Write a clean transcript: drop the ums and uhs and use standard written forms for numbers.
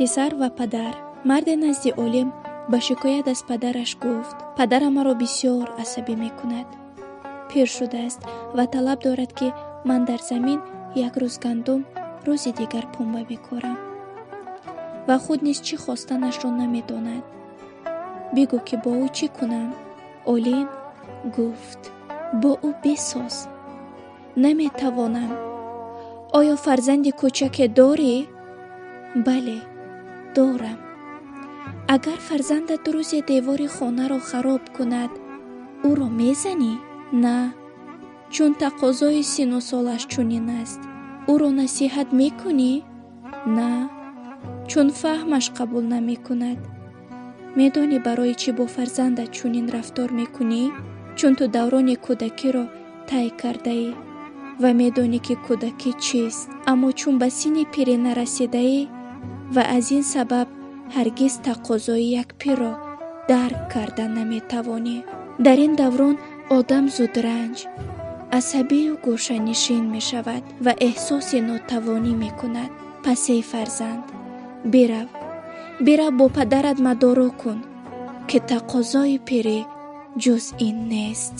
писар ва падар. марде назди олим ба шикоят аз падараш гуфт: падарам маро бисёр асабӣ мекунад. пир шудааст ва талаб дорад ки ман дар замин як рӯз гандум, рӯзи дигар пунба бикорам ва худ низ чӣ хостанашро намедонад. бигӯ ки бо ӯ чӣ кунам? олим гуфт: бо ӯ бисоз. наметавонам. оё фарзанди кӯчаке дорӣ? бале, дорам. агар фарзандат рӯзе девори хонаро хароб кунад, ӯро мезанӣ? на, чун тақозои сину солаш чунин аст. ӯро насиҳат мекунӣ? на, чун фаҳмаш қабул намекунад. медонӣ барои чӣ бо фарзандат чунин рафтор мекунӣ? чун ту даврони кӯдакиро тай кардаӣ ва медонӣ ки кӯдакӣ чист, аммо чун ба синни пирӣ нарасидаӣ ва аз ин сабаб ҳаргиз тақозои як пирро дарк карда наметавонӣ. дар ин даврон одам зудранҷ, асабию гӯшанишин мешавад ва эҳсоси нотавонӣ мекунад. пас эй фарзанд, бирав бо падарат мадоро кун, ки тақозои пирӣ ҷуз ин нест.